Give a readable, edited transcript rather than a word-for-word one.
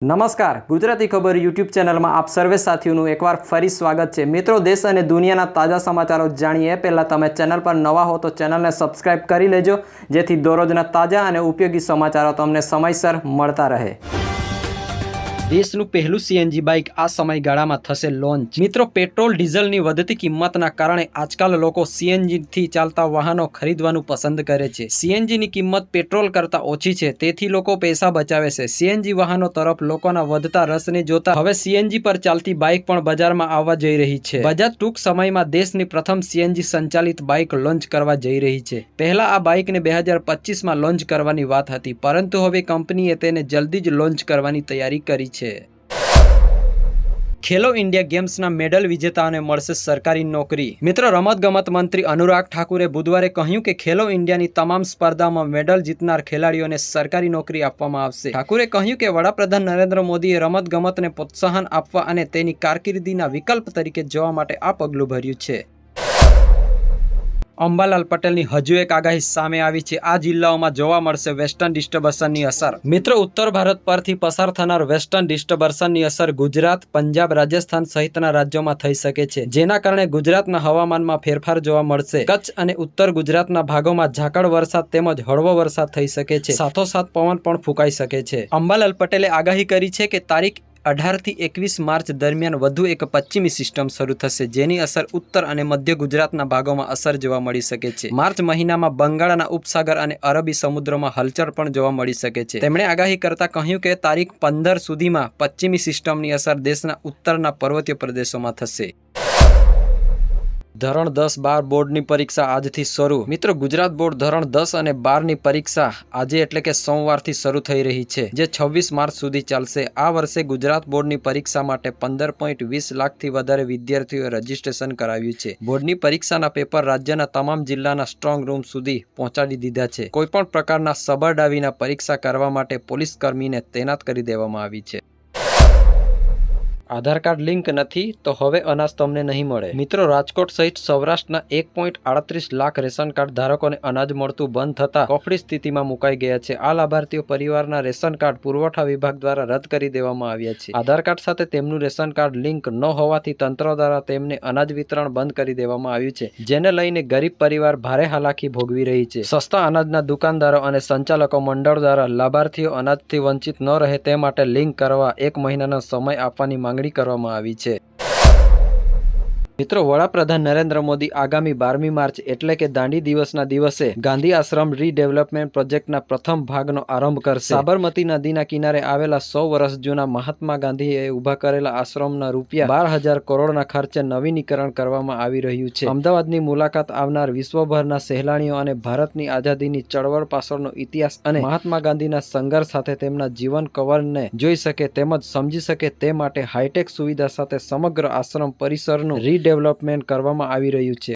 નમસ્કાર, ગુજરાતી ખબર યુટ્યુબ ચેનલમાં આપ સર્વે સાથીઓનું એકવાર ફરી સ્વાગત છે। મિત્રો, દેશ અને દુનિયાના તાજા સમાચારો જાણીએ પહેલાં તમે ચેનલ પર નવા હો તો ચેનલને સબસ્ક્રાઇબ કરી લેજો, જેથી દરરોજના તાજા અને ઉપયોગી સમાચારો તમને સમયસર મળતા રહે। દેશનું પહેલું સીએનજી બાઇક આ સમયગાળામાં થશે લોન્ચ। મિત્રો, પેટ્રોલ ડીઝલની વધતી કિંમતના કારણે આજકાલ લોકો સીએનજીથી ચાલતા વાહનો ખરીદવાનું પસંદ કરે છે। સીએનજીની કિંમત પેટ્રોલ કરતાં ઓછી છે, તેથી લોકો પૈસા બચાવે છે। સીએનજી વાહનો તરફ લોકોના વધતા રસને જોતા હવે સીએનજી પર ચાલતી બાઇક પણ બજારમાં આવવા જઈ રહી છે। બજાજ ટૂંક સમયમાં દેશની પ્રથમ સીએનજી સંચાલિત બાઇક લોન્ચ કરવા જઈ રહી છે। પહેલા આ બાઇકને 2025માં લોન્ચ કરવાની વાત હતી, પરંતુ હવે કંપનીએ તેને જલ્દી જ લોન્ચ કરવાની તૈયારી કરી છે। ખેલો ઇન્ડિયા ગેમ્સના મેડલ વિજેતાઓને મળશે સરકારી નોકરી। મિત્રો, રમતગમત મંત્રી અનુરાગ ઠાકુરે બુધવારે કહ્યું કે ખેલો ઇન્ડિયાની તમામ સ્પર્ધામાં મેડલ જીતનાર ખેલાડીઓને સરકારી નોકરી આપવામાં આવશે। ઠાકુરે કહ્યું કે વડાપ્રધાન નરેન્દ્ર મોદીએ રમતગમતને પ્રોત્સાહન આપવા અને તેની કારકિર્દીના વિકલ્પ તરીકે જોવા માટે આ પગલું ભર્યું છે। અંબાલાલ પટેલની હજુ એક આગાહી સામે આવી છે। આ જિલ્લાઓમાં જોવા મળશે વેસ્ટર્ન ડિસ્ટર્બન્સની અસર। મિત્રો, ઉત્તર ભારત પરથી પસાર થનાર વેસ્ટર્ન ડિસ્ટર્બન્સની અસર ગુજરાત, પંજાબ, રાજસ્થાન સહિતના રાજ્યોમાં થઈ શકે છે, જેના કારણે ગુજરાતના હવામાનમાં ફેરફાર જોવા મળશે। કચ્છ અને ઉત્તર ગુજરાતના ભાગોમાં ઝાકળ વરસાદ તેમજ હળવો વરસાદ થઈ શકે છે, સાથોસાથ પવન પણ ફૂંકાઈ શકે છે। અંબાલાલ પટેલે આગાહી કરી છે કે તારીખ 18 થી 21 માર્ચ દરમિયાન વધુ એક પશ્ચિમી સિસ્ટમ શરૂ થશે, જેની અસર ઉત્તર અને મધ્ય ગુજરાતના ભાગોમાં અસર જોવા મળી શકે છે। માર્ચ મહિનામાં બંગાળના ઉપસાગર અને અરબી સમુદ્રમાં હલચલ પણ જોવા મળી શકે છે। તેમણે આગાહી કરતા કહ્યું કે તારીખ 15 સુધીમાં પશ્ચિમી સિસ્ટમની અસર દેશના ઉત્તરના પર્વતીય પ્રદેશોમાં થશે। ધોરણ 10-12 બોર્ડની પરીક્ષા આજથી શરૂ। મિત્રો, ગુજરાત બોર્ડ ધોરણ 10 અને 12ની પરીક્ષા આજે એટલે કે સોમવારથી શરૂ થઈ રહી છે, જે 26 માર્ચ સુધી ચાલશે। આ વર્ષે ગુજરાત બોર્ડની પરીક્ષા માટે 15.20 લાખથી વધારે વિદ્યાર્થીઓએ રજીસ્ટ્રેશન કરાવ્યું છે। બોર્ડની પરીક્ષાના પેપર રાજ્યના તમામ જિલ્લાના સ્ટ્રોંગ રૂમ સુધી પહોંચાડી દીધા છે। કોઈપણ પ્રકારના સબરડા વિના પરીક્ષા કરવા માટે પોલીસ કર્મીને તૈનાત કરી દેવામાં આવી છે। આધાર કાર્ડ લિંક નથી તો હવે અનાજ તમને નહીં મળે। મિત્રો, રાજકોટ સહિત સૌરાષ્ટ્રના 1.38 લાખ રેશન કાર્ડ ધારકોને અનાજ મળતું બંધ થતા કફળી સ્થિતિમાં મુકાઈ ગયા છે। આ લાભાર્થીઓ પરિવારના રેશન કાર્ડ પુરવઠા વિભાગ દ્વારા રદ કરી દેવામાં આવ્યા છે। આધાર કાર્ડ સાથે તેમનું રેશન કાર્ડ લિંક ન હોવાથી તંત્ર દ્વારા તેમને અનાજ વિતરણ બંધ કરી દેવામાં આવ્યું છે, જેને લઈને ગરીબ પરિવાર ભારે હાલાકી ભોગવી રહી છે। સસ્તા અનાજના દુકાનદારો અને સંચાલકો મંડળ દ્વારા લાભાર્થીઓ અનાજથી વંચિત ન રહે તે માટે લિંક કરવા 1 મહિનાનો સમય આપવાની માંગણી કરવામાં આવી છે। મિત્રો, વડાપ્રધાન નરેન્દ્ર મોદી આગામી 12મી માર્ચ એટલે કે દાંડી દિવસના દિવસે ગાંધી આશ્રમ રીડેવલપમેન્ટ પ્રોજેક્ટના પ્રથમ ભાગનો આરંભ કરશે। સાબરમતી નદીના કિનારે આવેલા 100 વર્ષ જૂના મહાત્મા ગાંધીએ ઊભા કરેલા આશ્રમના રૂપિયા 12,000 કરોડના ખર્ચે નવીનીકરણ કરવામાં આવી રહ્યું છે। અમદાવાદની મુલાકાત આવનાર વિશ્વભરના સહેલાણીઓ અને ભારતની આઝાદીની ચળવળ પાછળનો ઇતિહાસ અને મહાત્મા ગાંધીના સંઘર્ષ સાથે તેમના જીવન કવનને જોઈ શકે તેમજ સમજી શકે તે માટે હાઈટેક સુવિધા સાથે સમગ્ર આશ્રમ પરિસરનું ડેવલપમેન્ટ કરવામાં આવી રહ્યું છે।